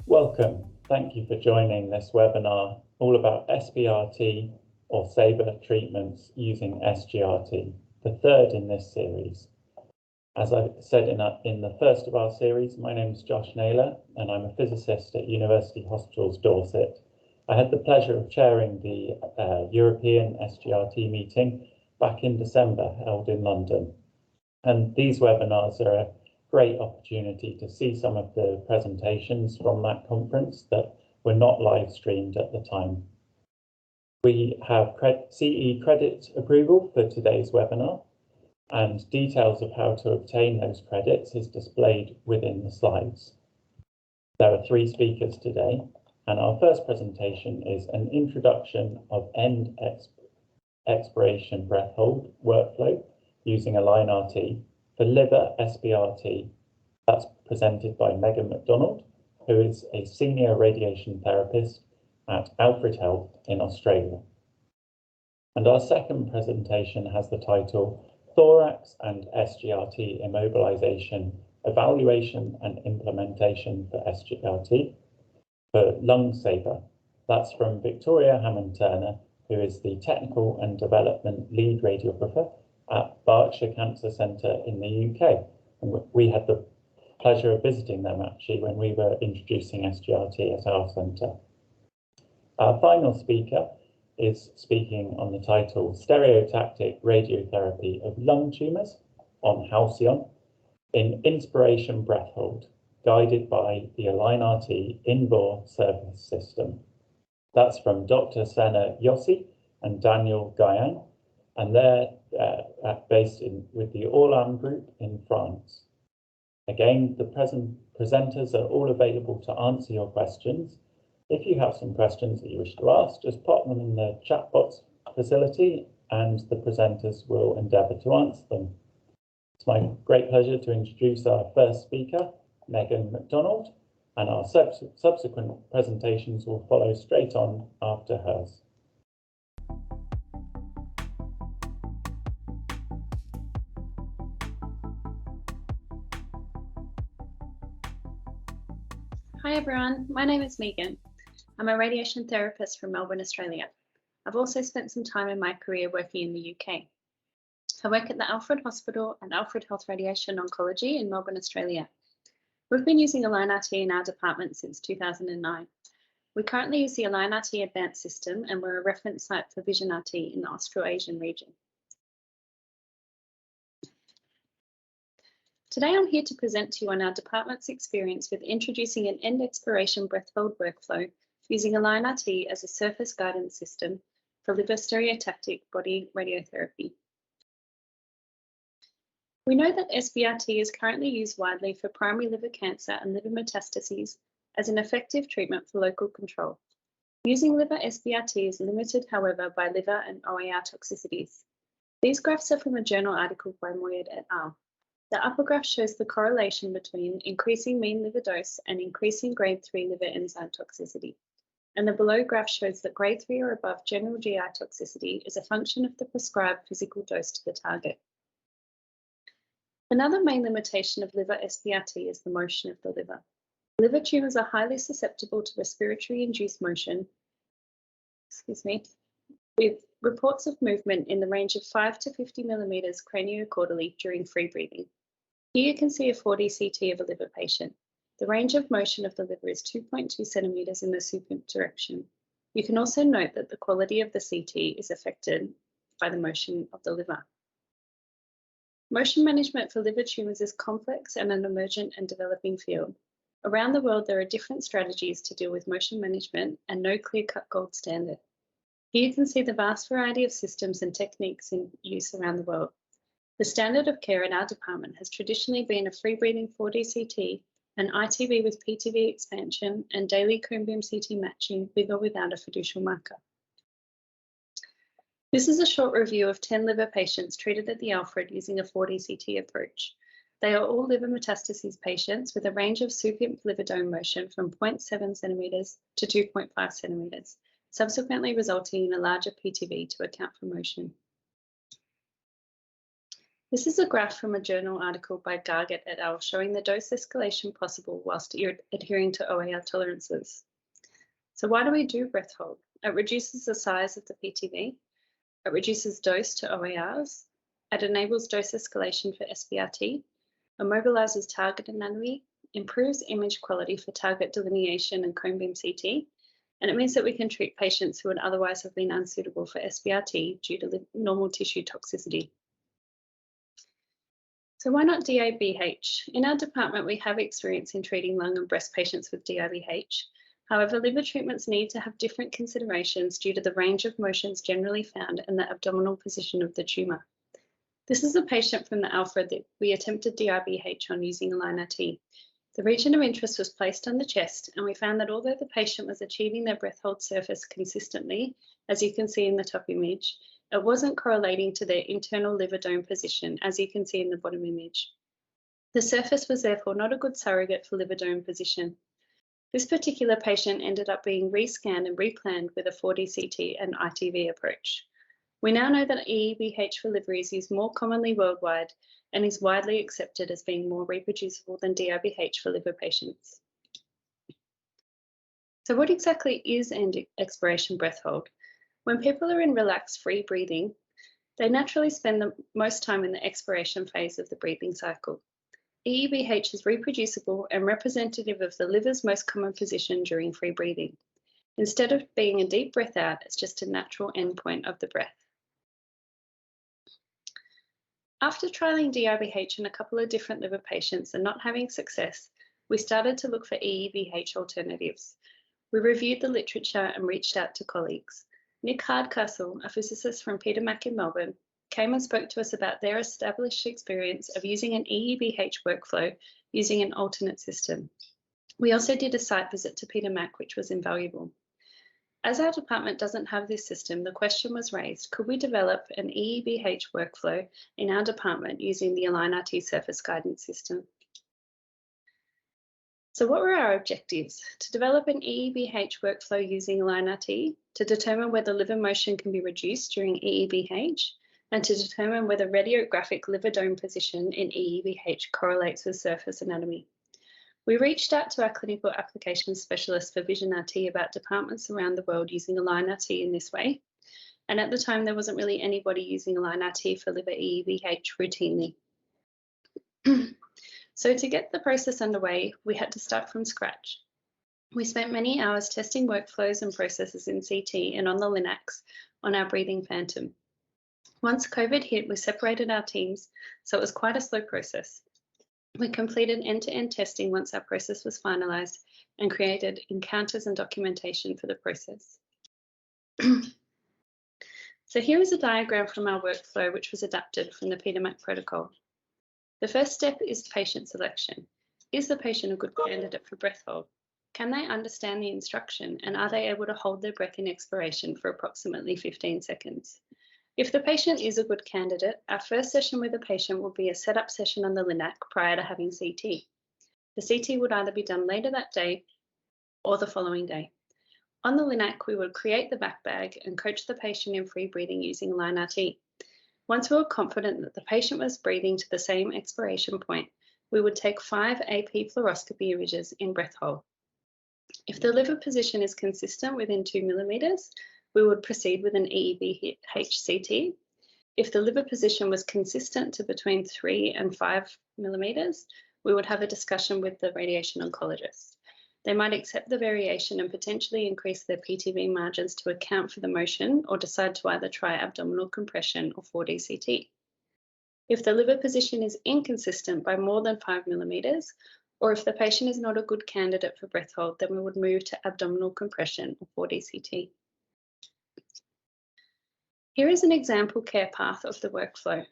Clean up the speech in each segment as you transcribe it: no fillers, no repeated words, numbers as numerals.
Welcome. Thank you for joining this webinar all about SBRT or SABR treatments using SGRT, the third in this series. As I said in the first of our series, my name is Josh Naylor and I'm a physicist at University Hospitals Dorset. I had the pleasure of chairing the European SGRT meeting back in December, held in London. And these webinars are a great opportunity to see some of the presentations from that conference that were not live streamed at the time. We have CE credit approval for today's webinar, and details of how to obtain those credits is displayed within the slides. There are 3 speakers today, and our first presentation is an introduction of end expiration breath hold workflow using AlignRT for liver SBRT. That's presented by McDonald, who is a senior radiation therapist at Alfred Health in Australia. And our second presentation has the title Thorax and SGRT Immobilization, Evaluation and Implementation for SGRT for Lung SABR. That's from Victoria Hammond-Turner, who is the Technical and Development Lead Radiographer at Berkshire Cancer Centre in the UK. And we had the pleasure of visiting them actually when we were introducing SGRT at our centre. Our final speaker is speaking on the title Stereotactic Radiotherapy of Lung Tumors on Halcyon in Inspiration Breath Hold, guided by the AlignRT InBore service system. That's from Dr. Senna Yossi and Daniel Nguyen, and they're based with the Orlam group in France. Again, the presenters are all available to answer your questions. If you have some questions that you wish to ask, just pop them in the chat box facility and the presenters will endeavour to answer them. It's my great pleasure to introduce our first speaker, McDonald, and our subsequent presentations will follow straight on after hers. Hi everyone, my name is Megan. I'm a radiation therapist from Melbourne, Australia. I've also spent some time in my career working in the UK. I work at the Alfred Hospital and Alfred Health Radiation Oncology in Melbourne, Australia. We've been using AlignRT in our department since 2009. We currently use the AlignRT Advanced system and we're a reference site for VisionRT in the Australasian region. Today I'm here to present to you on our department's experience with introducing an end expiration breath hold workflow using AlignRT as a surface guidance system for liver stereotactic body radiotherapy. We know that SBRT is currently used widely for primary liver cancer and liver metastases as an effective treatment for local control. Using liver SBRT is limited, however, by liver and OAR toxicities. These graphs are from a journal article by Moyed et al. The upper graph shows the correlation between increasing mean liver dose and increasing grade 3 liver enzyme toxicity. And the below graph shows that grade 3 or above general GI toxicity is a function of the prescribed physical dose to the target. Another main limitation of liver SBRT is the motion of the liver. Liver tumours are highly susceptible to respiratory-induced motion, with reports of movement in the range of 5 to 50 millimeters craniocaudally during free breathing. Here you can see a 4D CT of a liver patient. The range of motion of the liver is 2.2 centimeters in the supine direction. You can also note that the quality of the CT is affected by the motion of the liver. Motion management for liver tumours is complex and an emergent and developing field. Around the world, there are different strategies to deal with motion management and no clear-cut gold standard. Here you can see the vast variety of systems and techniques in use around the world. The standard of care in our department has traditionally been a free-breathing 4D CT, an ITB with PTV expansion, and daily cone-beam CT matching with or without a fiducial marker. This is a short review of 10 liver patients treated at the Alfred using a 4D CT approach. They are all liver metastases patients with a range of supine liver dome motion from 0.7 centimeters to 2.5 centimeters, subsequently resulting in a larger PTV to account for motion. This is a graph from a journal article by Gargett et al. Showing the dose escalation possible whilst adhering to OAR tolerances. So why do we do breath hold? It reduces the size of the PTV, it reduces dose to OARs, it enables dose escalation for SBRT, immobilizes target anatomy, improves image quality for target delineation and cone beam CT, and it means that we can treat patients who would otherwise have been unsuitable for SBRT due to normal tissue toxicity. So why not DIBH? In our department, we have experience in treating lung and breast patients with DIBH. However, liver treatments need to have different considerations due to the range of motions generally found and the abdominal position of the tumour. This is a patient from the Alfred that we attempted DIBH on using AlignRT. The region of interest was placed on the chest, and we found that although the patient was achieving their breath hold surface consistently, as you can see in the top image, it wasn't correlating to their internal liver dome position, as you can see in the bottom image. The surface was therefore not a good surrogate for liver dome position. This particular patient ended up being rescanned and replanned with a 4D CT and ITV approach. We now know that EEBH for liver is used more commonly worldwide and is widely accepted as being more reproducible than DIBH for liver patients. So what exactly is expiration breath hold? When people are in relaxed free breathing, they naturally spend the most time in the expiration phase of the breathing cycle. EEBH is reproducible and representative of the liver's most common position during free breathing. Instead of being a deep breath out, it's just a natural endpoint of the breath. After trialling DIBH in a couple of different liver patients and not having success, we started to look for EEBH alternatives. We reviewed the literature and reached out to colleagues. Nick Hardcastle, a physicist from Peter Mac in Melbourne, came and spoke to us about their established experience of using an EEBH workflow using an alternate system. We also did a site visit to Peter Mac, which was invaluable. As our department doesn't have this system, the question was raised, could we develop an EEBH workflow in our department using the AlignRT surface guidance system? So what were our objectives? To develop an EEBH workflow using AlignRT, to determine whether liver motion can be reduced during EEBH, and to determine whether radiographic liver dome position in EEBH correlates with surface anatomy. We reached out to our clinical applications specialist for Vision RT about departments around the world using AlignRT in this way. And at the time, there wasn't really anybody using AlignRT for liver EEBH routinely. So to get the process underway, we had to start from scratch. We spent many hours testing workflows and processes in CT and on the Linacs on our breathing phantom. Once COVID hit, we separated our teams, so it was quite a slow process. We completed end-to-end testing once our process was finalised and created encounters and documentation for the process. So here is a diagram from our workflow, which was adapted from the Peter Mac protocol. The first step is patient selection. Is the patient a good candidate for breath hold? Can they understand the instruction, and are they able to hold their breath in expiration for approximately 15 seconds? If the patient is a good candidate, our first session with the patient will be a setup session on the Linac prior to having CT. The CT would either be done later that day or the following day. On the Linac, we would create the back bag and coach the patient in free breathing using AlignRT. Once we were confident that the patient was breathing to the same expiration point, we would take 5 AP fluoroscopy images in breath hold. If the liver position is consistent within 2 millimeters, we would proceed with an EEBH CT. If the liver position was consistent to between 3 and 5 millimeters, we would have a discussion with the radiation oncologist. They might accept the variation and potentially increase their PTV margins to account for the motion or decide to either try abdominal compression or 4D CT. If the liver position is inconsistent by more than 5 millimeters, or if the patient is not a good candidate for breath hold, then we would move to abdominal compression or 4D CT. Here is an example care path of the workflow.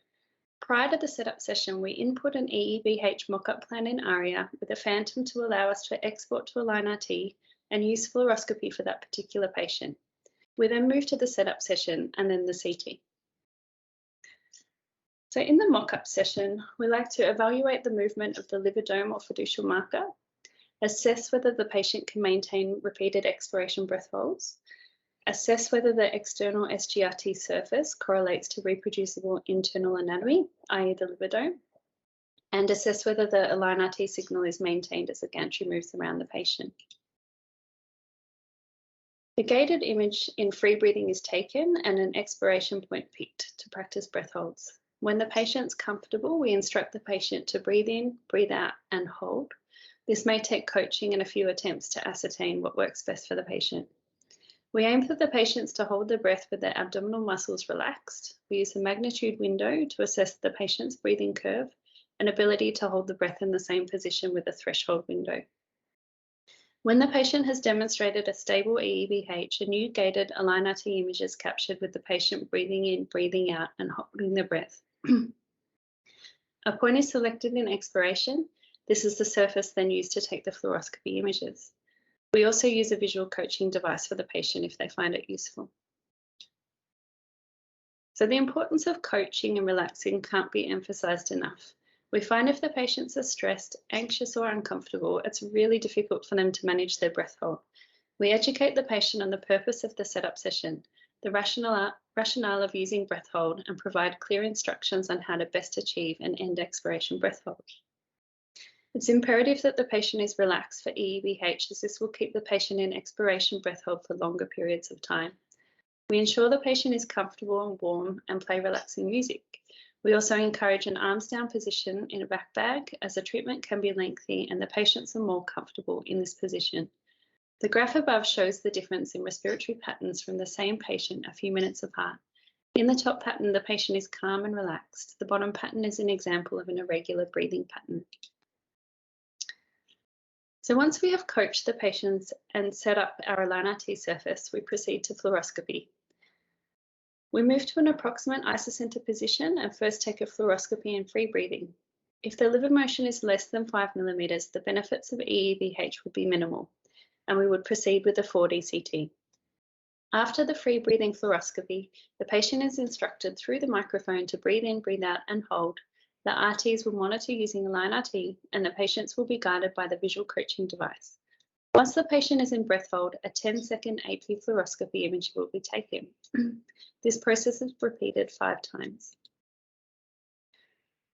Prior to the setup session, we input an EEBH mock-up plan in ARIA with a phantom to allow us to export to AlignRT and use fluoroscopy for that particular patient. We then move to the setup session and then the CT. So in the mock-up session, we like to evaluate the movement of the liver dome or fiducial marker, assess whether the patient can maintain repeated expiration breath holds, assess whether the external SGRT surface correlates to reproducible internal anatomy, i.e. the liver dome, and assess whether the AlignRT signal is maintained as the gantry moves around the patient. A gated image in free breathing is taken and an expiration point picked to practice breath holds. When the patient's comfortable, we instruct the patient to breathe in, breathe out, and hold. This may take coaching and a few attempts to ascertain what works best for the patient. We aim for the patients to hold their breath with their abdominal muscles relaxed. We use a magnitude window to assess the patient's breathing curve and ability to hold the breath in the same position with a threshold window. When the patient has demonstrated a stable EEBH, a new gated AlignRT image is captured with the patient breathing in, breathing out, and holding their breath. A point is selected in expiration. This is the surface then used to take the fluoroscopy images. We also use a visual coaching device for the patient if they find it useful. So the importance of coaching and relaxing can't be emphasized enough. We find if the patients are stressed, anxious, or uncomfortable, it's really difficult for them to manage their breath hold. We educate the patient on the purpose of the setup session, the rationale of using breath hold, and provide clear instructions on how to best achieve an end expiration breath hold. It's imperative that the patient is relaxed for EEBH, as this will keep the patient in expiration breath hold for longer periods of time. We ensure the patient is comfortable and warm and play relaxing music. We also encourage an arms down position in a back bag, as the treatment can be lengthy and the patients are more comfortable in this position. The graph above shows the difference in respiratory patterns from the same patient a few minutes apart. In the top pattern, the patient is calm and relaxed. The bottom pattern is an example of an irregular breathing pattern. So once we have coached the patients and set up our AlignRT surface, we proceed to fluoroscopy. We move to an approximate isocenter position and first take a fluoroscopy in free breathing. If the liver motion is less than 5 millimeters, the benefits of EEBH would be minimal, and we would proceed with a 4D CT. After the free breathing fluoroscopy, the patient is instructed through the microphone to breathe in, breathe out, and hold. The RTs will monitor using AlignRT, and the patients will be guided by the visual coaching device. Once the patient is in breath hold, a 10-second AP fluoroscopy image will be taken. This process is repeated 5 times.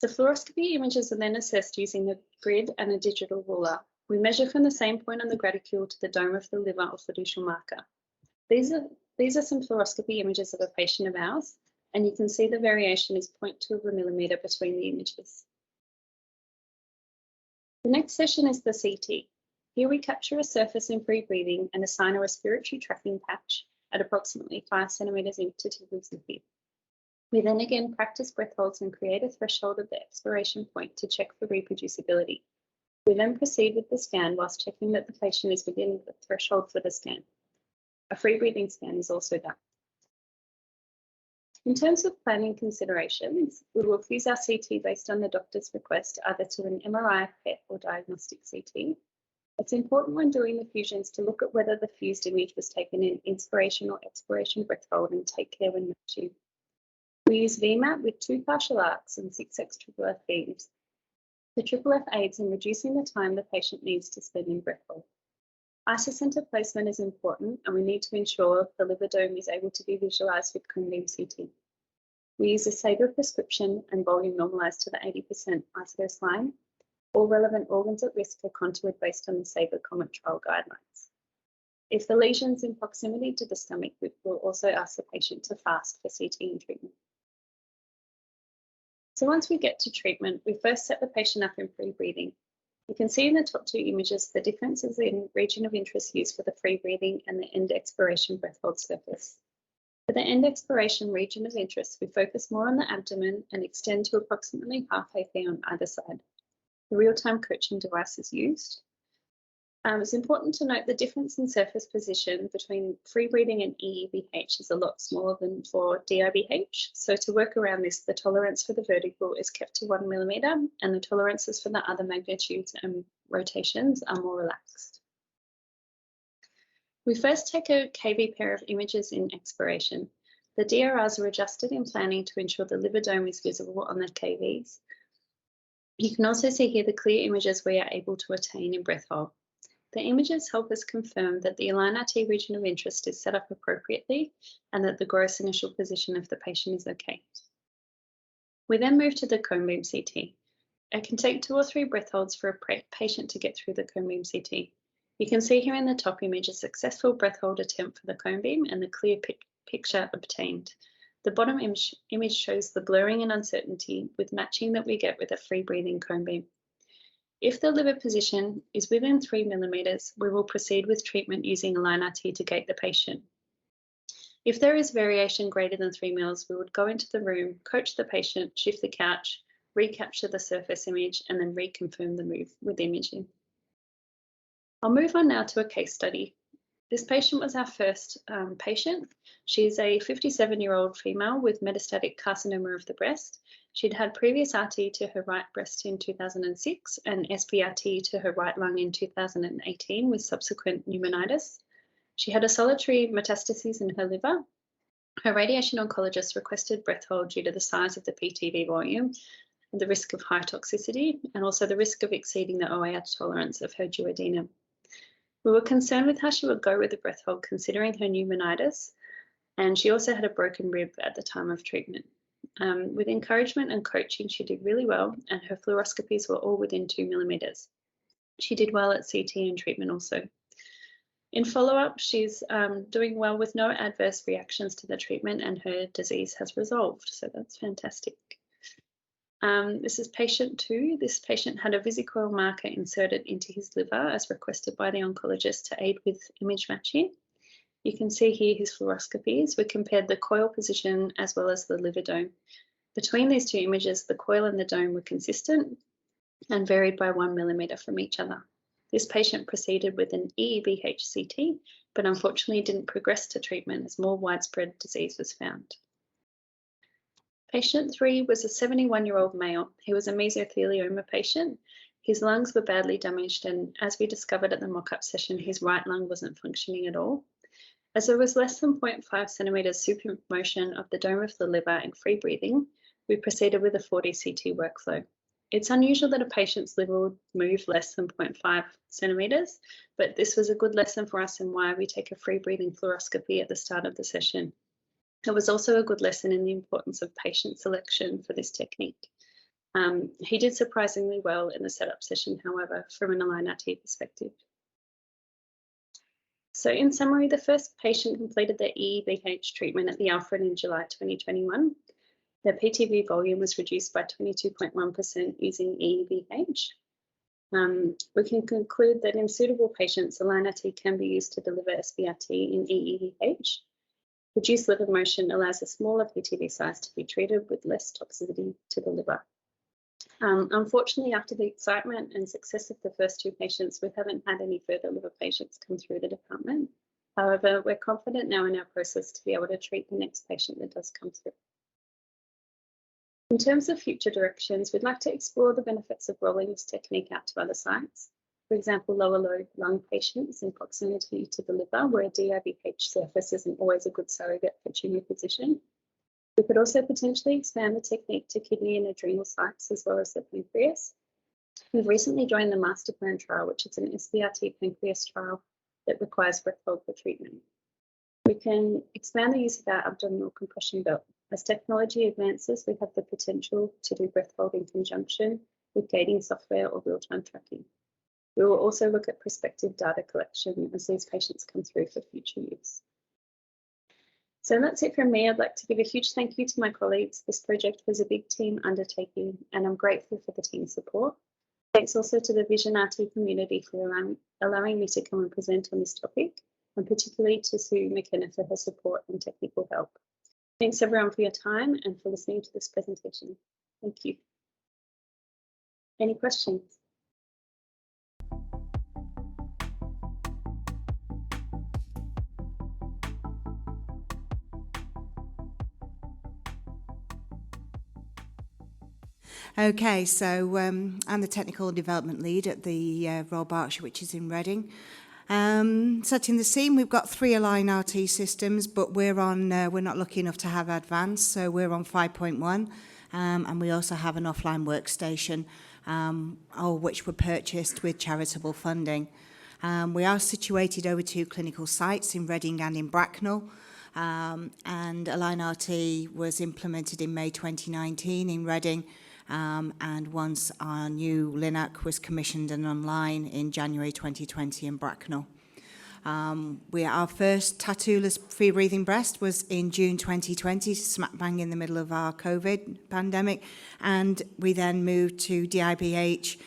The fluoroscopy images are then assessed using a grid and a digital ruler. We measure from the same point on the graticule to the dome of the liver or fiducial marker. These are some fluoroscopy images of a patient of ours, and you can see the variation is 0.2 of a millimeter between the images. The next session is the CT. Here we capture a surface in free breathing and assign a respiratory tracking patch at approximately 5 centimeters into tibial ziphy. We then again practice breath holds and create a threshold of the expiration point to check for reproducibility. We then proceed with the scan whilst checking that the patient is within the threshold for the scan. A free breathing scan is also done. In terms of planning considerations, we will fuse our CT based on the doctor's request, either to an MRI, PET, or diagnostic CT. It's important when doing the fusions to look at whether the fused image was taken in inspiration or expiration breath hold and take care when matching. We use VMAT with 2 partial arcs and 6x-FFF beams. The FFF aids in reducing the time the patient needs to spend in breath hold. Isocenter placement is important, and we need to ensure the liver dome is able to be visualized with cone beam CT. We use a SABR prescription and volume normalized to the 80% isodose line. All relevant organs at risk are contoured based on the SABR common trial guidelines. If the lesion's in proximity to the stomach, we will also ask the patient to fast for CT and treatment. So once we get to treatment, we first set the patient up in free breathing. You can see in the top 2 images the differences in region of interest used for the free breathing and the end expiration breath hold surface. For the end expiration region of interest, we focus more on the abdomen and extend to approximately half AP on either side. The real-time coaching device is used. It's important to note the difference in surface position between free breathing and EEBH is a lot smaller than for DIBH. So to work around this, the tolerance for the vertical is kept to 1 millimeter, and the tolerances for the other magnitudes and rotations are more relaxed. We first take a KV pair of images in expiration. The DRRs are adjusted in planning to ensure the liver dome is visible on the KVs. You can also see here the clear images we are able to attain in breath hold. The images help us confirm that the AlignRT region of interest is set up appropriately and that the gross initial position of the patient is okay. We then move to the cone beam CT. It can take 2 or 3 breath holds for a patient to get through the cone beam CT. You can see here in the top image a successful breath hold attempt for the cone beam and the clear picture obtained. The bottom image shows the blurring and uncertainty with matching that we get with a free breathing cone beam. If the liver position is within 3 millimeters, we will proceed with treatment using AlignRT to gate the patient. If there is variation greater than 3 mils, we would go into the room, coach the patient, shift the couch, recapture the surface image, and then reconfirm the move with imaging. I'll move on now to a case study. This patient was our first patient. She's a 57-year-old female with metastatic carcinoma of the breast. She'd had previous RT to her right breast in 2006 and SBRT to her right lung in 2018 with subsequent pneumonitis. She had a solitary metastasis in her liver. Her radiation oncologist requested breath hold due to the size of the PTV volume, the risk of high toxicity, and also the risk of exceeding the OAR tolerance of her duodenum. We were concerned with how she would go with the breath hold considering her pneumonitis, and she also had a broken rib at the time of treatment. With encouragement and coaching, she did really well, and her fluoroscopies were all within 2 millimeters. She did well at CT and treatment also. In follow-up, she's doing well with no adverse reactions to the treatment, and her disease has resolved, so that's fantastic. This is patient 2. This patient had a vesicoil marker inserted into his liver as requested by the oncologist to aid with image matching. You can see here his fluoroscopies. We compared the coil position as well as the liver dome. Between these 2 images, the coil and the dome were consistent and varied by 1 millimeter from each other. This patient proceeded with an EEBH CT, but unfortunately didn't progress to treatment as more widespread disease was found. Patient 3 was a 71-year-old male. He was a mesothelioma patient. His lungs were badly damaged, and as we discovered at the mock-up session, his right lung wasn't functioning at all. As there was less than 0.5 centimeters supermotion of the dome of the liver and free breathing, we proceeded with a 4D CT workflow. It's unusual that a patient's liver would move less than 0.5 centimeters, but this was a good lesson for us in why we take a free breathing fluoroscopy at the start of the session. It was also a good lesson in the importance of patient selection for this technique. He did surprisingly well in the setup session, however, from an AlignRT perspective. So in summary, the first patient completed their EEBH treatment at the Alfred in July 2021. Their PTV volume was reduced by 22.1% using EEBH. We can conclude that in suitable patients, AlignRT can be used to deliver SBRT in EEBH. Reduced liver motion allows a smaller PTV size to be treated with less toxicity to the liver. Unfortunately, after the excitement and success of the first 2 patients, we haven't had any further liver patients come through the department. However, we're confident now in our process to be able to treat the next patient that does come through. In terms of future directions, we'd like to explore the benefits of rolling this technique out to other sites. For example, lower load lung patients in proximity to the liver, where a DIVH surface isn't always a good surrogate for tumour position. We could also potentially expand the technique to kidney and adrenal sites as well as the pancreas. We've recently joined the master plan trial, which is an SBRT pancreas trial that requires breath hold for treatment. We can expand the use of our abdominal compression belt. As technology advances, we have the potential to do breath hold in conjunction with gating software or real-time tracking. We will also look at prospective data collection as these patients come through for future use. So that's it from me. I'd like to give a huge thank you to my colleagues. This project was a big team undertaking, and I'm grateful for the team's support. Thanks also to the Vision RT community for allowing me to come and present on this topic, and particularly to Sue McKenna for her support and technical help. Thanks everyone for your time and for listening to this presentation. Thank you. Any questions? Okay, so I'm the technical development lead at the Royal Berkshire, which is in Reading. Setting the scene, we've got 3 AlignRT systems, but we're not lucky enough to have advanced, so we're on 5.1, and we also have an offline workstation, all which were purchased with charitable funding. We are situated over 2 clinical sites in Reading and in Bracknell, and AlignRT was implemented in May 2019 in Reading, and once our new LINAC was commissioned and online in January 2020 in Bracknell. Our first tattoo-less free-breathing breast was in June 2020, smack bang in the middle of our COVID pandemic, and we then moved to DIBH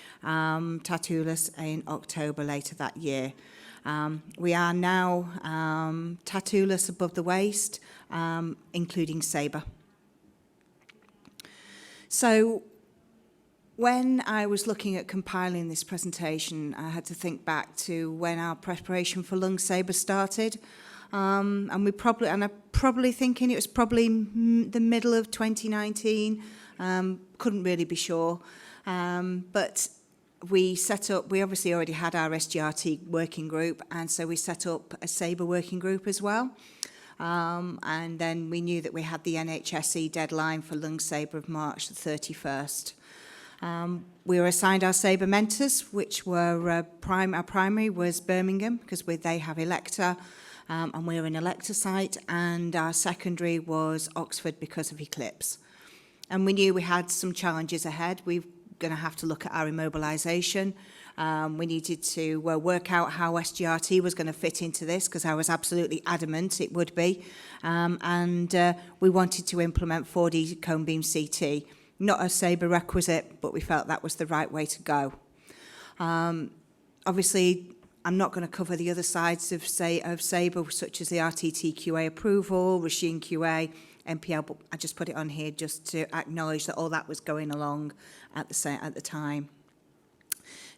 tattoo-less in October later that year. We are now tattoo-less above the waist, including SABR. So when I was looking at compiling this presentation, I had to think back to when our preparation for lung SABR started. And I'm probably thinking it was probably the middle of 2019. Couldn't really be sure. But we obviously already had our SGRT working group, and so we set up a SABR working group as well. And then we knew that we had the NHSE deadline for lung SABR of March the 31st. We were assigned our SABR mentors, which were our primary was Birmingham, because they have Electa, and we're an Electa site, and our secondary was Oxford because of Eclipse. And we knew we had some challenges ahead. We're going to have to look at our immobilization. We needed to work out how SGRT was going to fit into this, because I was absolutely adamant it would be. And we wanted to implement 4D cone beam CT. Not a SABR requisite, but we felt that was the right way to go. Obviously, I'm not going to cover the other sides of SABR, such as the RTTQA approval, Regime QA, MPL, but I just put it on here just to acknowledge that all that was going along at the time.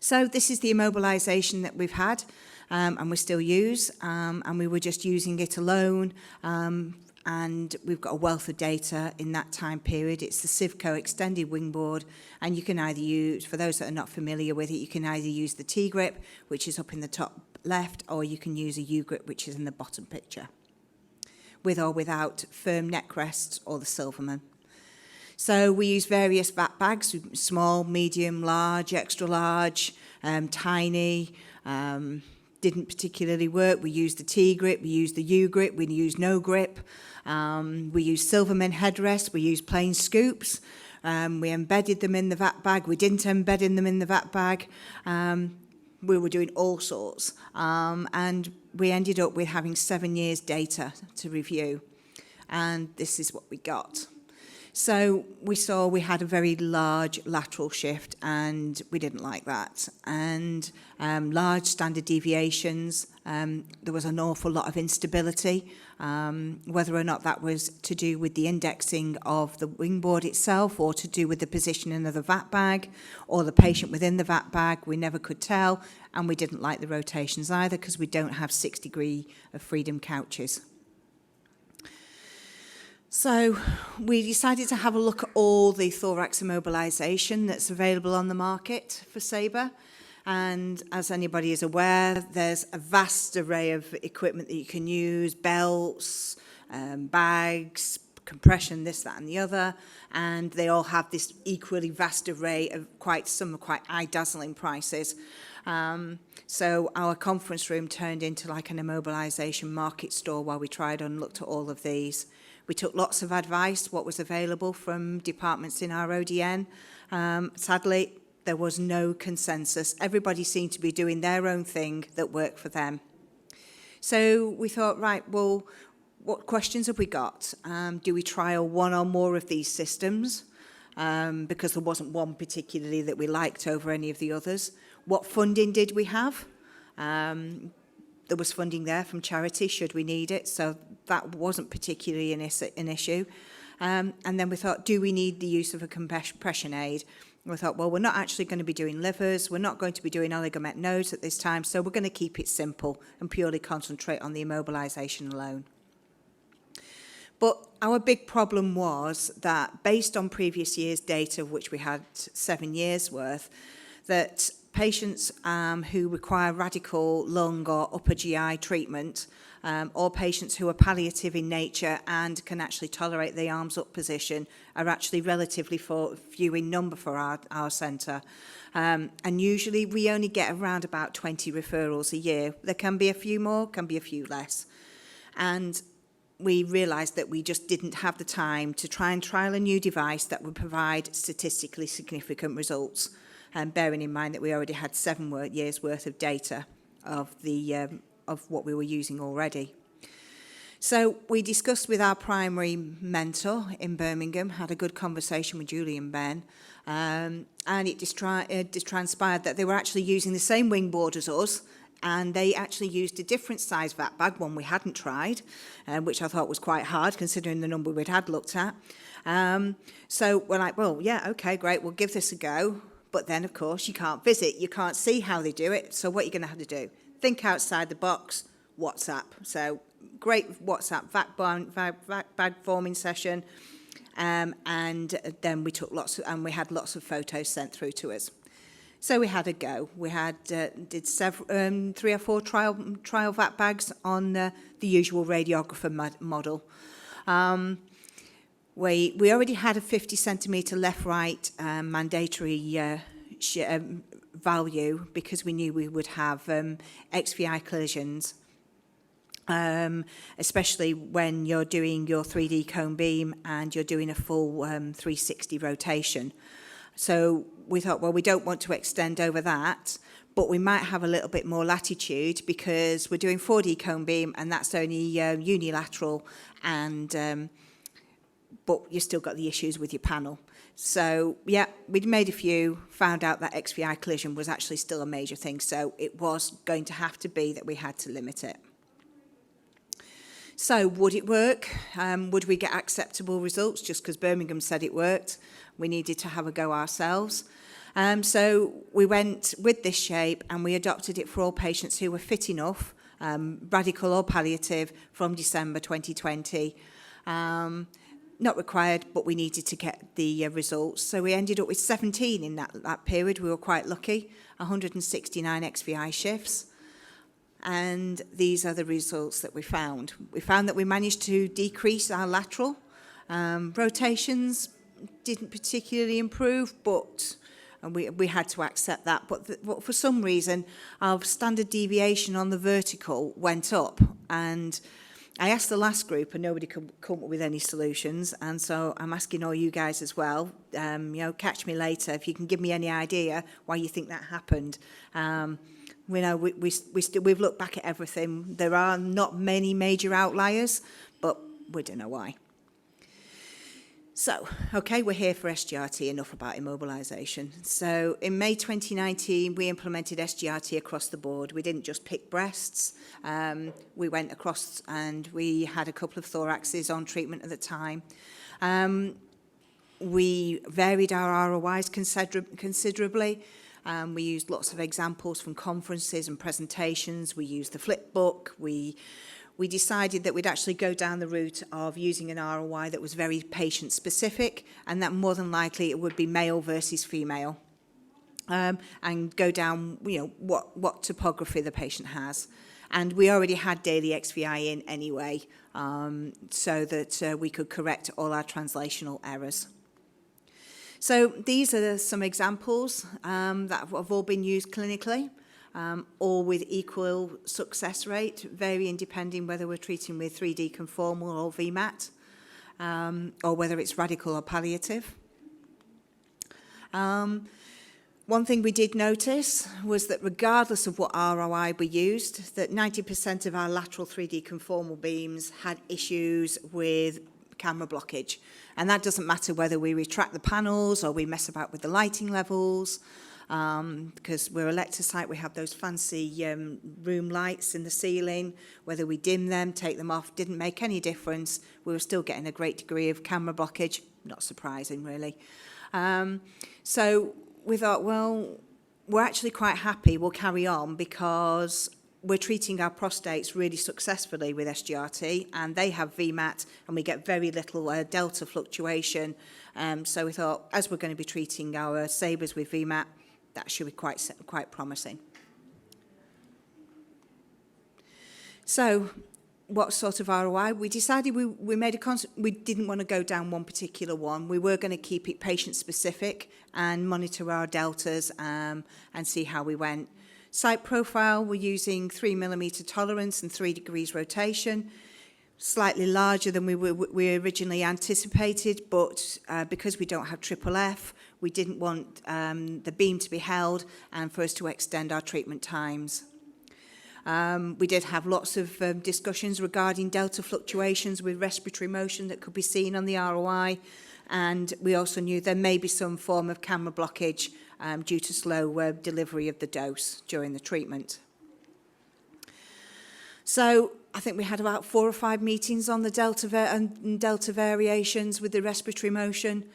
So this is the immobilization that we've had, and we still use, and we were just using it alone. And we've got a wealth of data in that time period. It's the Civco extended wingboard, and you can either use, for those that are not familiar with it, you can either use the T-grip, which is up in the top left, or you can use a U-grip, which is in the bottom picture, with or without firm neck rests or the Silverman. So we use various VAT bags, small, medium, large, extra large, tiny, didn't particularly work. We used the T-grip, we used the U-grip, we used no grip. We used Silverman headrests, we used plain scoops. We embedded them in the VAT bag, we didn't embed them in the VAT bag. We were doing all sorts. And we ended up with having 7 years data to review. And this is what we got. So we saw we had a very large lateral shift, and we didn't like that. And large standard deviations, there was an awful lot of instability, whether or not that was to do with the indexing of the wingboard itself, or to do with the positioning of the VAT bag, or the patient within the VAT bag, we never could tell. And we didn't like the rotations either, because we don't have 6 degree of freedom couches. So we decided to have a look at all the thorax immobilization that's available on the market for SABR. And as anybody is aware, there's a vast array of equipment that you can use, belts, bags, compression, this, that, and the other. And they all have this equally vast array of some quite eye-dazzling prices. So our conference room turned into like an immobilization market store while we tried and looked at all of these. We took lots of advice, what was available from departments in our ODN. Sadly, there was no consensus. Everybody seemed to be doing their own thing that worked for them. So we thought, right, well, what questions have we got? Do we trial one or more of these systems? Because there wasn't one particularly that we liked over any of the others. What funding did we have? There was funding there from charity, should we need it, so that wasn't particularly an issue. And then we thought, do we need the use of a compression aid? And we thought, well, we're not actually going to be doing livers, we're not going to be doing oligomet nodes at this time, so we're going to keep it simple and purely concentrate on the immobilization alone. But our big problem was that based on previous years' data, which we had 7 years worth, that patients who require radical lung or upper GI treatment, or patients who are palliative in nature and can actually tolerate the arms up position, are actually relatively few in number for our centre. And usually we only get around about 20 referrals a year. There can be a few more, can be a few less. And we realised that we just didn't have the time to try and trial a new device that would provide statistically significant results, and bearing in mind that we already had 7 years worth of data of what we were using already. So we discussed with our primary mentor in Birmingham, had a good conversation with Julie and Ben, and it transpired that they were actually using the same wing board as us, and they actually used a different size VAT bag, one we hadn't tried, which I thought was quite hard considering the number we'd had looked at. So we're like, well, yeah, okay, great, we'll give this a go. But then, of course, you can't visit, you can't see how they do it, so what are you going to have to do? Think outside the box, WhatsApp. So great WhatsApp VAT bag forming session, and then we took we had lots of photos sent through to us. So we had a go. We had did 3 or 4 trial VAT bags on the usual radiographer model. We already had a 50 centimetre left-right mandatory value because we knew we would have XVI collisions, especially when you're doing your 3D cone beam and you're doing a full 360 rotation. So we thought, well, we don't want to extend over that, but we might have a little bit more latitude because we're doing 4D cone beam and that's only unilateral, and but you've still got the issues with your panel. So, yeah, we'd made a few, found out that XVI collision was actually still a major thing, so it was going to have to be that we had to limit it. So, would it work? Would we get acceptable results just because Birmingham said it worked? We needed to have a go ourselves. So, we went with this shape and we adopted it for all patients who were fit enough, radical or palliative, from December 2020. Not required, but we needed to get the results. So we ended up with 17 in that period. We were quite lucky, 169 XVI shifts. And these are the results that we found. We found that we managed to decrease our lateral. Rotations didn't particularly improve, but we had to accept that. But for some reason, our standard deviation on the vertical went up, and I asked the last group and nobody could come up with any solutions, and so I'm asking all you guys as well, catch me later if you can give me any idea why you think that happened. We know we've looked back at everything. There are not many major outliers, but we don't know why. So, okay, we're here for SGRT, enough about immobilization. So in May 2019, we implemented SGRT across the board. We didn't just pick breasts. We went across and we had a couple of thoraxes on treatment at the time. We varied our ROIs considerably. We used lots of examples from conferences and presentations. We used the flip book. We decided that we'd actually go down the route of using an ROI that was very patient-specific, and that more than likely it would be male versus female, and go down, what topography the patient has. And we already had daily XVI in anyway, so that we could correct all our translational errors. So these are some examples that have all been used clinically. All with equal success rate, varying depending whether we're treating with 3D conformal or VMAT, or whether it's radical or palliative. One thing we did notice was that regardless of what ROI we used, that 90% of our lateral 3D conformal beams had issues with camera blockage. And that doesn't matter whether we retract the panels or we mess about with the lighting levels. Because we're a lecture site, we have those fancy room lights in the ceiling. Whether we dim them, take them off, didn't make any difference. We were still getting a great degree of camera blockage. Not surprising, really. So we thought, well, we're actually quite happy. We'll carry on because we're treating our prostates really successfully with SGRT, and they have VMAT, and we get very little delta fluctuation. So we thought, as we're going to be treating our SABRs with VMAT, that should be quite promising. So, what sort of ROI? We decided we made we didn't want to go down one particular one. We were going to keep it patient-specific and monitor our deltas and see how we went. Site profile, we're using 3 millimeter tolerance and 3 degrees rotation. Slightly larger than we originally anticipated, but because we don't have triple F, we didn't want the beam to be held and for us to extend our treatment times. We did have lots of discussions regarding delta fluctuations with respiratory motion that could be seen on the ROI, and we also knew there may be some form of camera blockage due to slow delivery of the dose during the treatment. So I think we had about 4 or 5 meetings on the delta variations with the respiratory motion.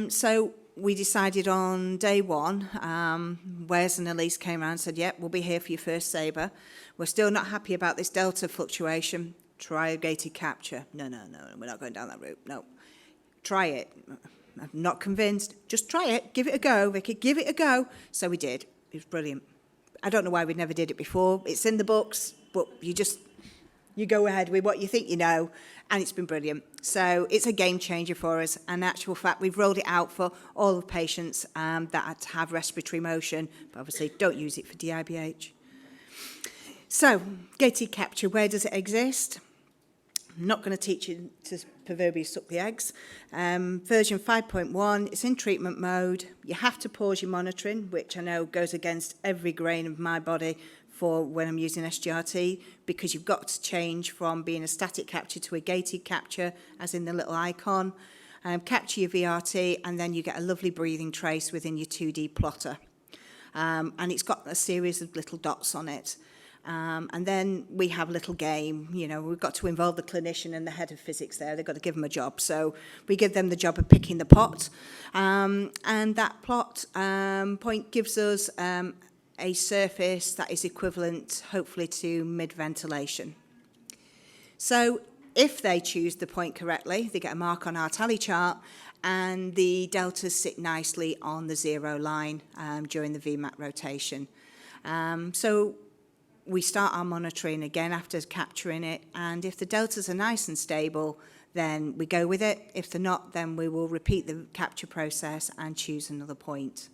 So we decided on day one, Wes and Elise came around and said, yep, we'll be here for your first SABR. We're still not happy about this delta fluctuation. Try a gated capture. No, we're not going down that route. No, try it. I'm not convinced. Just try it. Give it a go, Vicky. Give it a go. So we did. It was brilliant. I don't know why we never did it before. It's in the books, but you go ahead with what you think you know, and it's been brilliant. So it's a game changer for us. And in actual fact, we've rolled it out for all the patients that have respiratory motion, but obviously don't use it for DIBH. So, gated capture, where does it exist? I'm not going to teach you to proverbially suck the eggs. Version 5.1, it's in treatment mode. You have to pause your monitoring, which I know goes against every grain of my body for when I'm using SGRT, because you've got to change from being a static capture to a gated capture, as in the little icon. Capture your VRT, and then you get a lovely breathing trace within your 2D plotter. And it's got a series of little dots on it. And then we have a little game, we've got to involve the clinician and the head of physics there. They've got to give them a job. So we give them the job of picking the pot. And that plot point gives us a surface that is equivalent, hopefully, to mid-ventilation. So if they choose the point correctly, they get a mark on our tally chart, and the deltas sit nicely on the 0 line during the VMAT rotation. So we start our monitoring again after capturing it, and if the deltas are nice and stable, then we go with it. If they're not, then we will repeat the capture process and choose another point.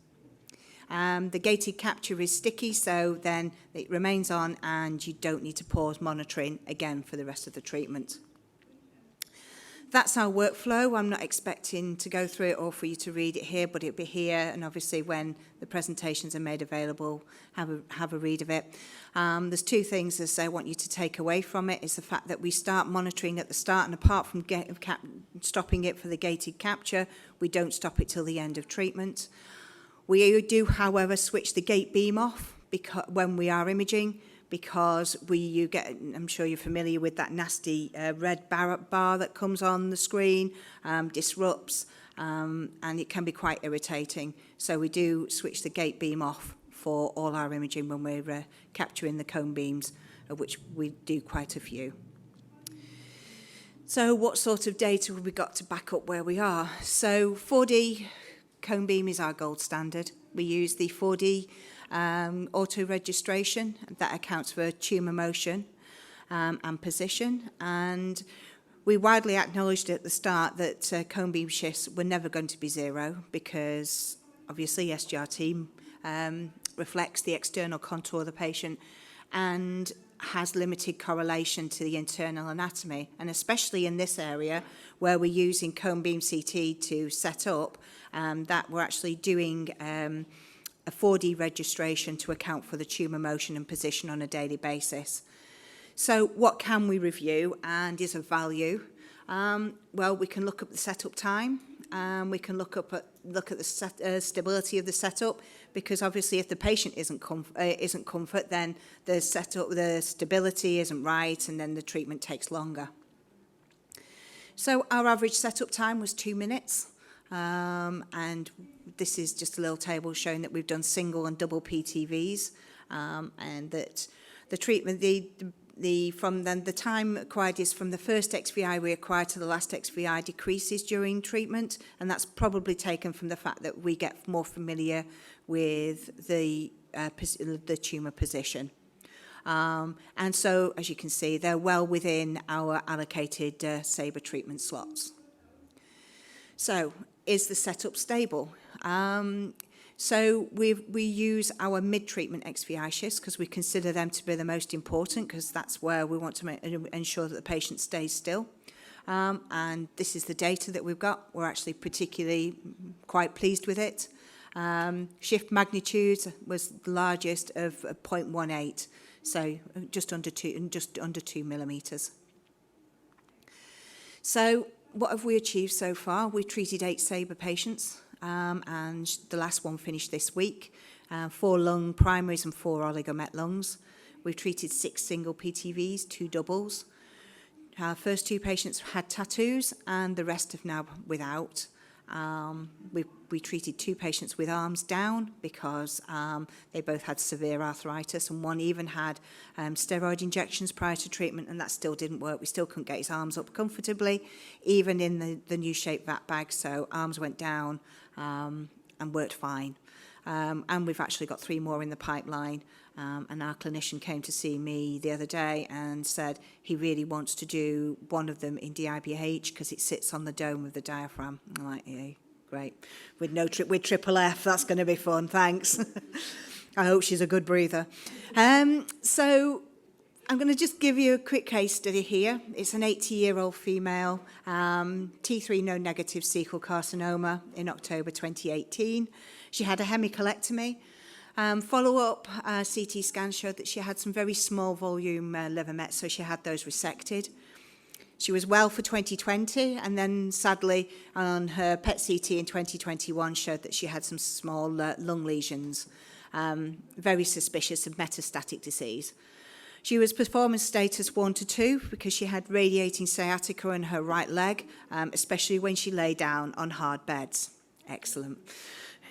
The gated capture is sticky, so then it remains on and you don't need to pause monitoring again for the rest of the treatment. That's our workflow. I'm not expecting to go through it or for you to read it here, but it'll be here, and obviously when the presentations are made available, have a read of it. There's 2 things that I want you to take away from it. Is the fact that we start monitoring at the start, and apart from stopping it for the gated capture, we don't stop it till the end of treatment. We do, however, switch the gate beam off when we are imaging, because you get, I'm sure you're familiar with that nasty red bar that comes on the screen, disrupts, and it can be quite irritating. So we do switch the gate beam off for all our imaging when we're capturing the cone beams, of which we do quite a few. So what sort of data have we got to back up where we are? So 4D cone beam is our gold standard. We use the 4D auto-registration that accounts for tumour motion and position. And we widely acknowledged at the start that cone beam shifts were never going to be 0, because obviously SGRT reflects the external contour of the patient and has limited correlation to the internal anatomy. And especially in this area where we're using cone beam CT to set up, that we're actually doing a 4D registration to account for the tumour motion and position on a daily basis. So what can we review and is of value? Well, we can look up the setup time. We can look at the stability of the setup, because obviously if the patient isn't comfort, then the stability isn't right, and then the treatment takes longer. So our average setup time was 2 minutes. And this is just a little table showing that we've done single and double PTVs, and that the treatment, the time acquired is from the first XVI we acquire to the last XVI decreases during treatment, and that's probably taken from the fact that we get more familiar with the tumour position. And so, as you can see, they're well within our allocated SABR treatment slots. So, is the setup stable? So we use our mid-treatment XVI shifts because we consider them to be the most important, because that's where we want to ensure that the patient stays still. And this is the data that we've got. We're actually particularly quite pleased with it. Shift magnitude was the largest of 0.18, so just under 2 millimeters. So what have we achieved so far? We've treated 8 SABR patients. And the last one finished this week, 4 lung primaries and 4 oligomet lungs. We've treated 6 single PTVs, 2 doubles. Our first 2 patients had tattoos and the rest have now without. We treated 2 patients with arms down because they both had severe arthritis, and one even had steroid injections prior to treatment, and that still didn't work. We still couldn't get his arms up comfortably, even in the new shape VAT bag, so arms went down and worked fine. And we've actually got 3 more in the pipeline. And our clinician came to see me the other day and said he really wants to do one of them in DIBH because it sits on the dome of the diaphragm. I'm like, yeah, great. With triple F, that's going to be fun, thanks. I hope she's a good breather. So I'm going to just give you a quick case study here. It's an 80-year-old female, T3 node-negative cecal carcinoma in October 2018. She had a hemicolectomy. Follow-up CT scan showed that she had some very small volume liver mets, so she had those resected. She was well for 2020, and then sadly on her PET CT in 2021 showed that she had some small lung lesions, very suspicious of metastatic disease. She was performance status 1 to 2 because she had radiating sciatica in her right leg, especially when she lay down on hard beds. Excellent.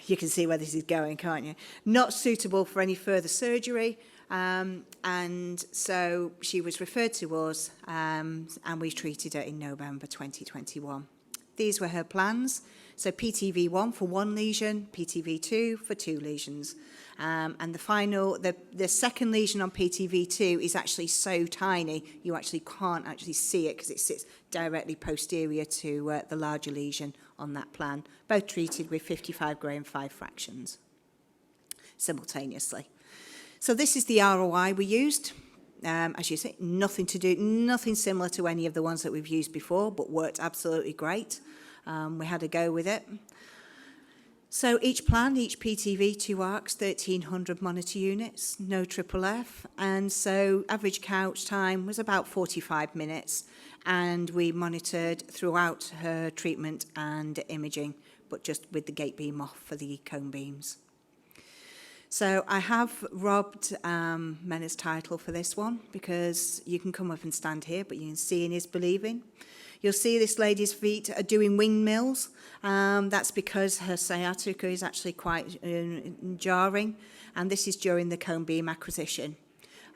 You can see where this is going, can't you? Not suitable for any further surgery, and so she was referred to us, and we treated her in November 2021. These were her plans. So PTV1 for 1 lesion, PTV2 for 2 lesions. And the second lesion on PTV2 is actually so tiny, you actually can't actually see it because it sits directly posterior to the larger lesion on that plan, both treated with 55 gray and 5 fractions simultaneously. So this is the ROI we used. As you say, nothing similar to any of the ones that we've used before, but worked absolutely great. We had a go with it. So each plan, each PTV, 2 arcs, 1,300 monitor units, no triple F, and so average couch time was about 45 minutes, and we monitored throughout her treatment and imaging, but just with the gate beam off for the cone beams. So I have robbed Mena's title for this one because you can come up and stand here, but you can see in is believing. You'll see this lady's feet are doing windmills. That's because her sciatica is actually quite jarring, and this is during the cone beam acquisition.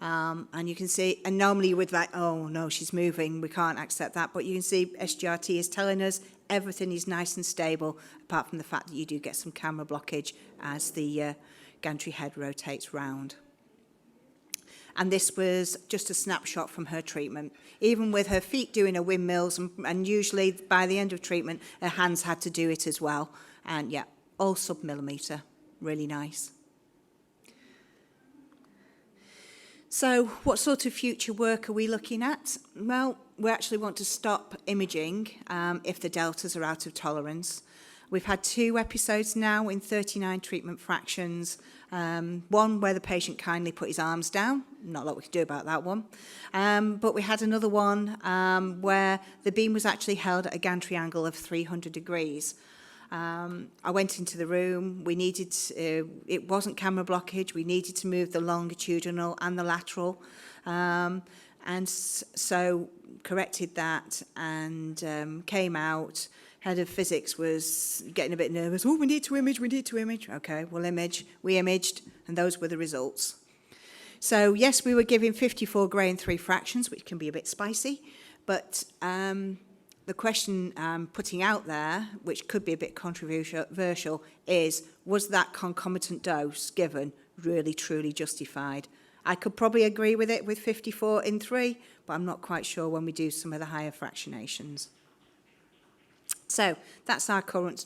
And you can see, and normally you would like, oh no, she's moving, we can't accept that, but you can see SGRT is telling us everything is nice and stable, apart from the fact that you do get some camera blockage as the gantry head rotates round. And this was just a snapshot from her treatment. Even with her feet doing her windmills, and usually by the end of treatment, her hands had to do it as well. And yeah, all sub-millimetre, really nice. So what sort of future work are we looking at? Well, we actually want to stop imaging if the deltas are out of tolerance. We've had 2 episodes now in 39 treatment fractions. One where the patient kindly put his arms down, not a lot we could do about that one. But we had another one where the beam was actually held at a gantry angle of 300 degrees. I went into the room, it wasn't camera blockage, we needed to move the longitudinal and the lateral. And so corrected that and came out. Head of physics was getting a bit nervous. We need to image. Okay, we'll image. We imaged, and those were the results. So yes, we were giving 54 gray and 3 fractions, which can be a bit spicy, but the question I'm putting out there, which could be a bit controversial, is, was that concomitant dose given really truly justified? I could probably agree with it with 54 in 3, but I'm not quite sure when we do some of the higher fractionations. So that's our current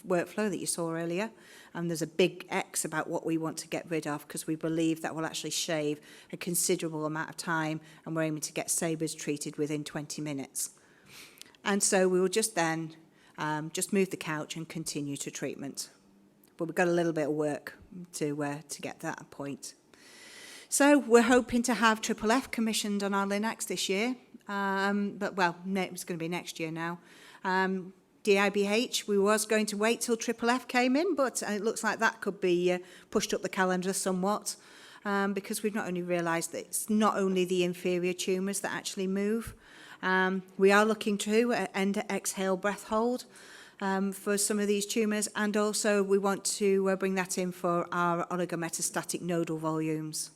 workflow that you saw earlier. And there's a big X about what we want to get rid of, because we believe that will actually shave a considerable amount of time, and we're aiming to get SABRs treated within 20 minutes. And so we will just then just move the couch and continue to treatment. But we've got a little bit of work to get that point. So we're hoping to have Triple F commissioned on our Linacs this year. But, well, it's going to be next year now. EEBH, we was going to wait till Triple F came in, but it looks like that could be pushed up the calendar somewhat, because we've not only realised that it's not only the inferior tumours that actually move. We are looking to exhale breath hold for some of these tumours, and also we want to bring that in for our oligometastatic nodal volumes.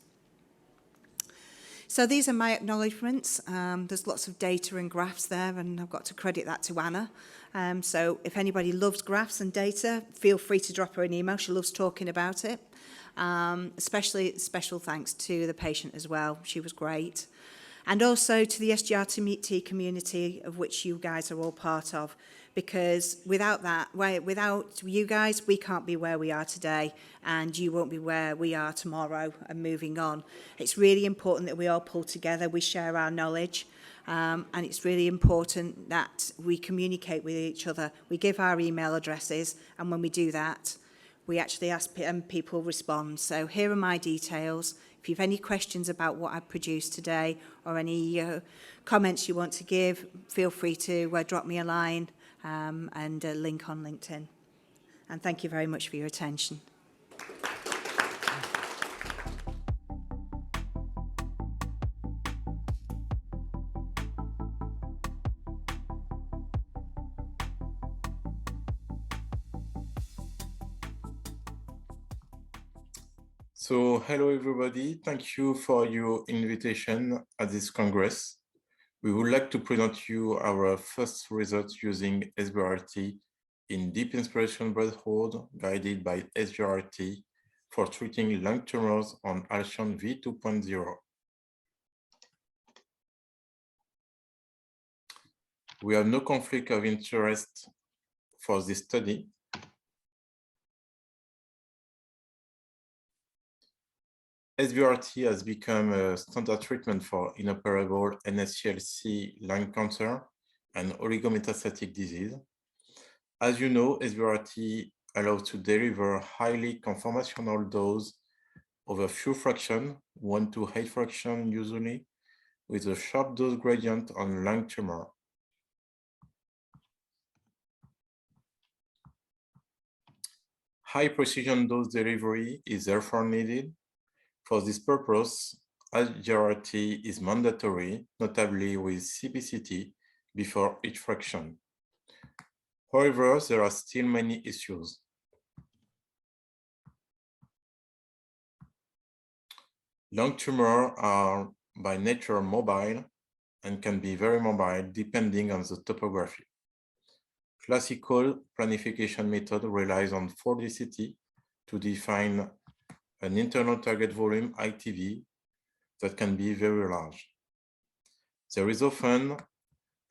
So these are my acknowledgements. There's lots of data and graphs there, and I've got to credit that to Anna. So if anybody loves graphs and data, feel free to drop her an email. She loves talking about it. Especially special thanks to the patient as well. She was great. And also to the SGRT community, of which you guys are all part of, because without you guys, we can't be where we are today, and you won't be where we are tomorrow and moving on. It's really important that we all pull together, we share our knowledge, and it's really important that we communicate with each other. We give our email addresses, and when we do that, we actually ask people respond. So here are my details. If you have any questions about what I've produced today, or any comments you want to give, feel free to drop me a line and a link on LinkedIn. And thank you very much for your attention. So, hello everybody, thank you for your invitation at this Congress. We would like to present you our first results using SBRT in deep inspiration breath hold guided by SGRT for treating lung tumors on Halcyon V2.0. We have no conflict of interest for this study. SBRT has become a standard treatment for inoperable NSCLC lung cancer and oligometastatic disease. As you know, SBRT allows to deliver highly conformational dose over few fractions, 1 to 8 fractions usually, with a sharp dose gradient on lung tumor. High precision dose delivery is therefore needed. For this purpose, SGRT is mandatory, notably with CBCT before each fraction. However, there are still many issues. Lung tumors are by nature mobile and can be very mobile depending on the topography. Classical planification method relies on 4DCT to define an internal target volume ITV that can be very large. There is often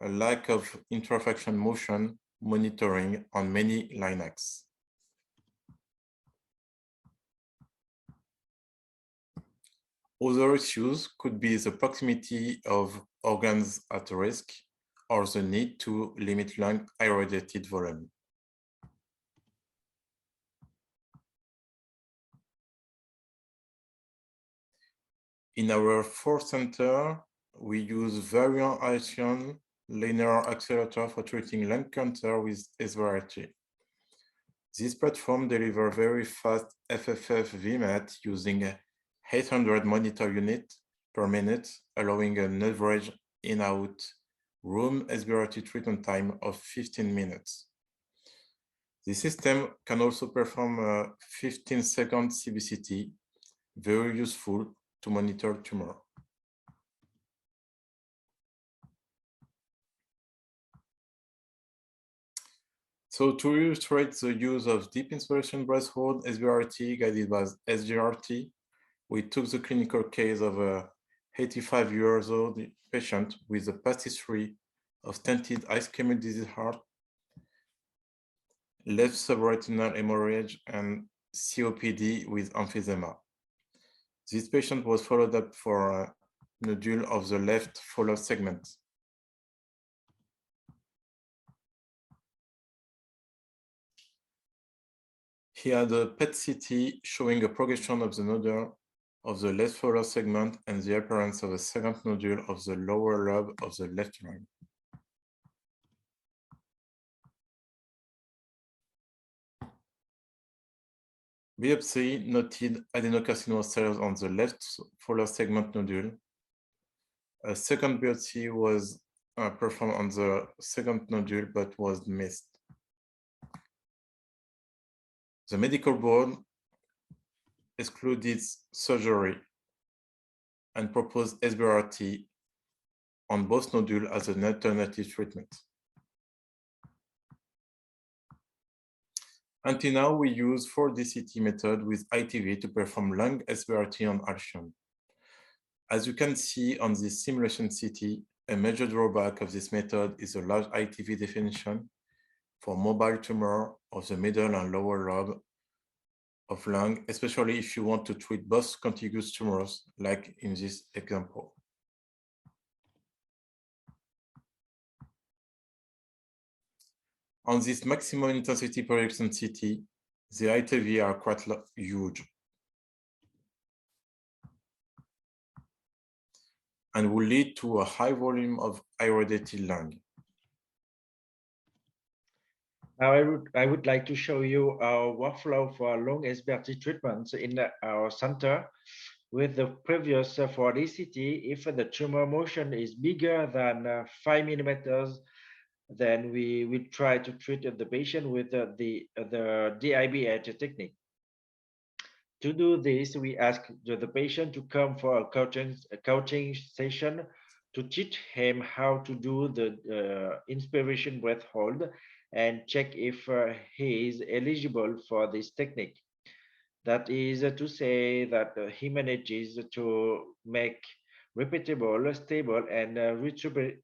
a lack of intrafraction motion monitoring on many Linacs. Other issues could be the proximity of organs at risk or the need to limit lung irradiated volume. In our 4th center, we use variant Halcyon linear accelerator for treating lung cancer with SBRT. This platform delivers very fast FFF VMAT using 800 monitor units per minute, allowing an average in-out room SBRT treatment time of 15 minutes. The system can also perform a 15-second CBCT, very useful to monitor tumor. So to illustrate the use of deep inspiration breath hold SBRT guided by SGRT, we took the clinical case of a 85-year-old patient with a past history of stented ischemic disease heart, left subretinal hemorrhage, and COPD with emphysema. This patient was followed up for a nodule of the left follow segment. He had a PET CT showing a progression of the nodule of the left follow segment and the appearance of a second nodule of the lower lobe of the left lung. Biopsy noted adenocarcinoma cells on the left follow segment nodule. A second biopsy was performed on the second nodule but was missed. The medical board excluded surgery and proposed SBRT on both nodules as an alternative treatment. Until now, we use 4D-CT method with ITV to perform lung SBRT on Halcyon. As you can see on this simulation CT, a major drawback of this method is a large ITV definition for mobile tumor of the middle and lower lobe of lung, especially if you want to treat both contiguous tumors, like in this example. On this maximum intensity projection CT, the ITV are quite huge and will lead to a high volume of irradiated lung. Now I would like to show you our workflow for lung SBRT treatments in our center. With the previous 4D-CT, if the tumor motion is bigger than 5 millimeters, then we will try to treat the patient with the EEBH technique. To do this, we ask the patient to come for a coaching session to teach him how to do the inspiration breath hold and check if he is eligible for this technique. That is to say that he manages to make repeatable, stable, and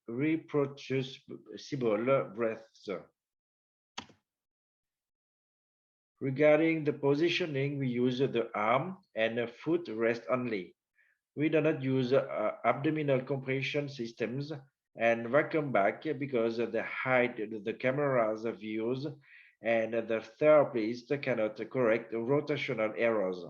reproducible breaths. Regarding the positioning, we use the arm and foot rest only. We do not use abdominal compression systems and vacuum back because they hide the camera's views and the therapist cannot correct rotational errors.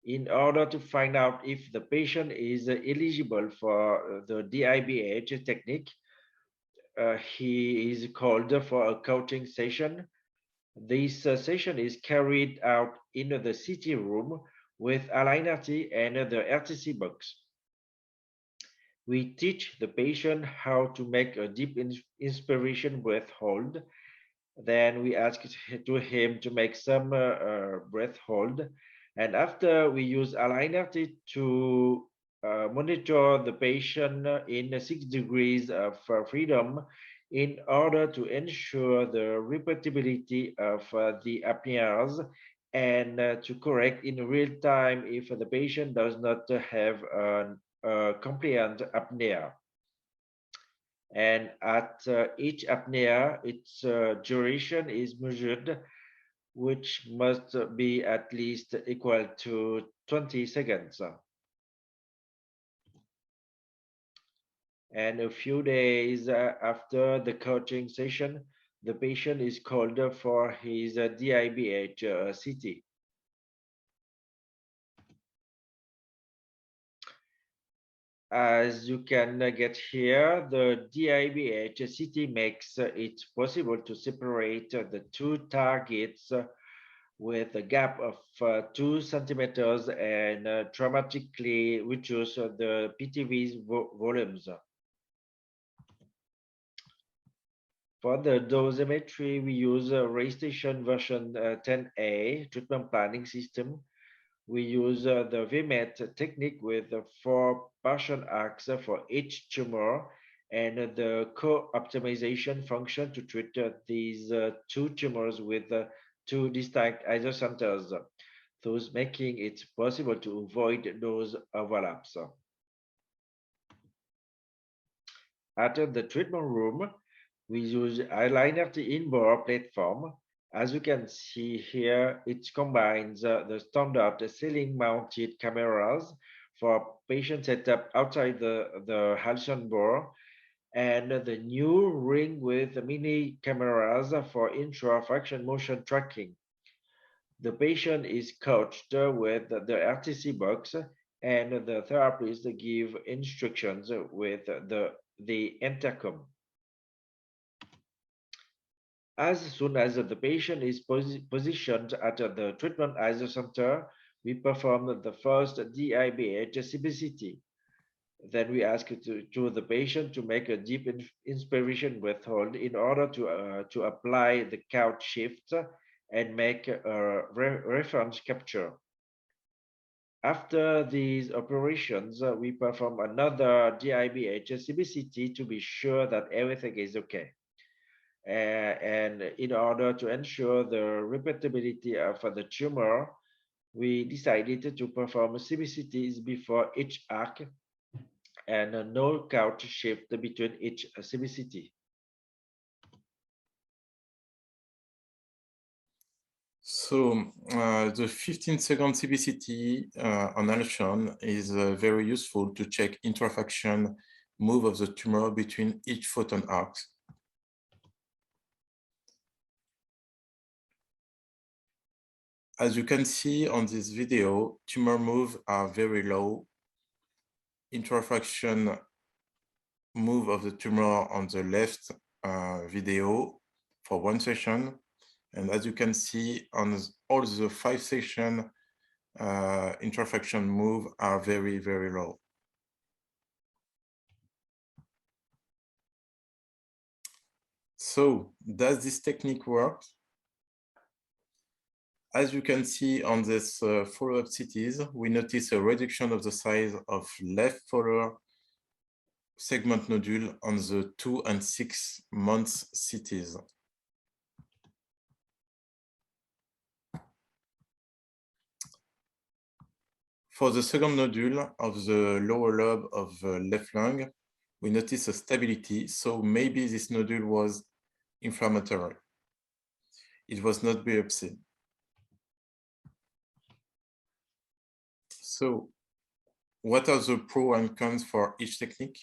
In order to find out if the patient is eligible for the EEBH technique, he is called for a coaching session. This session is carried out in the CT room with AlignRT and the RTC box. We teach the patient how to make a deep inspiration breath hold. Then we ask him to make some breath hold. And after we use AlignRT to monitor the patient in 6 degrees of freedom in order to ensure the repeatability of the apneas and to correct in real time if the patient does not have a compliant apnea. And at each apnea, its duration is measured, which must be at least equal to 20 seconds. And a few days after the coaching session, the patient is called for his EEBH CT. As you can get here, the EEBH CT makes it possible to separate the two targets with a gap of 2 centimeters and dramatically reduce the PTV's volumes. For the dosimetry, we use a RayStation version 10A treatment planning system. We use the VMET technique with 4 partial arcs for each tumor and the co-optimization function to treat these 2 tumors with 2 distinct isocenters, thus making it possible to avoid those overlaps. At the treatment room, we use AlignRT InBore platform. As you can see here, it combines the standard ceiling-mounted cameras for patient setup outside the Halcyon bore and the new ring with mini cameras for intra-fraction motion tracking. The patient is coached with the RTC box and the therapist give instructions with the intercom. As soon as the patient is positioned at the treatment isocenter, we perform the first DIBH CBCT. Then we ask to the patient to make a deep inspiration breath hold in order to apply the couch shift and make a reference capture. After these operations, we perform another DIBH CBCT to be sure that everything is okay. And in order to ensure the repeatability of the tumor, we decided to perform CBCTs before each arc and no couch shift between each CBCT. So the 15-second CBCT on Halcyon is very useful to check intrafaction move of the tumor between each photon arcs. As you can see on this video, tumor moves are very low. Intrafraction move of the tumor on the left video for 1 session. And as you can see on all the 5 sessions, intrafraction move are very, very low. So does this technique work? As you can see on this follow-up CTs, we notice a reduction of the size of left follower segment nodule on the 2 and 6 months CTs. For the second nodule of the lower lobe of the left lung, we notice a stability, so maybe this nodule was inflammatory. It was not biopsied. So what are the pros and cons for each technique?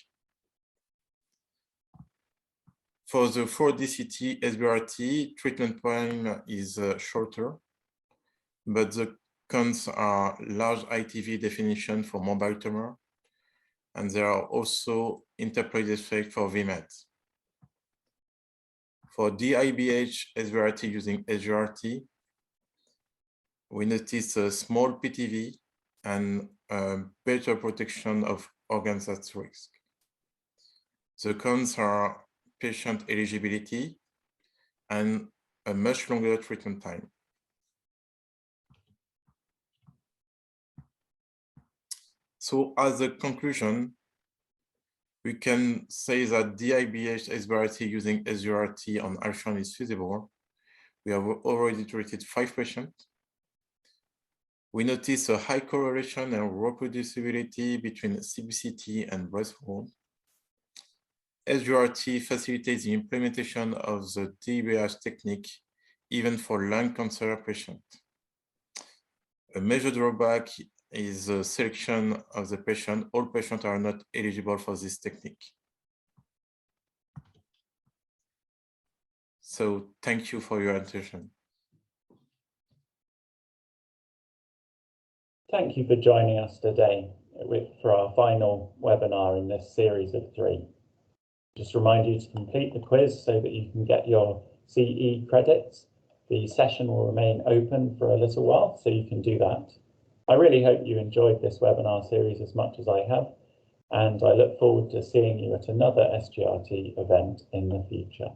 For the 4DCT SBRT, treatment time is shorter, but the cons are large ITV definition for mobile tumor, and there are also interpolated effects for VMET. For DIBH SBRT using SGRT, we notice a small PTV and better protection of organs at risk. The cons are patient eligibility and a much longer treatment time. So as a conclusion, we can say that DIBH SBRT using SGRT on Halcyon is feasible. We have already treated 5 patients. We notice a high correlation and reproducibility between CBCT and breast hold. SGRT facilitates the implementation of the DIBH technique even for lung cancer patients. A major drawback is the selection of the patient. All patients are not eligible for this technique. So thank you for your attention. Thank you for joining us today for our final webinar in this series of 3. Just remind you to complete the quiz so that you can get your CE credits. The session will remain open for a little while, so you can do that. I really hope you enjoyed this webinar series as much as I have, and I look forward to seeing you at another SGRT event in the future.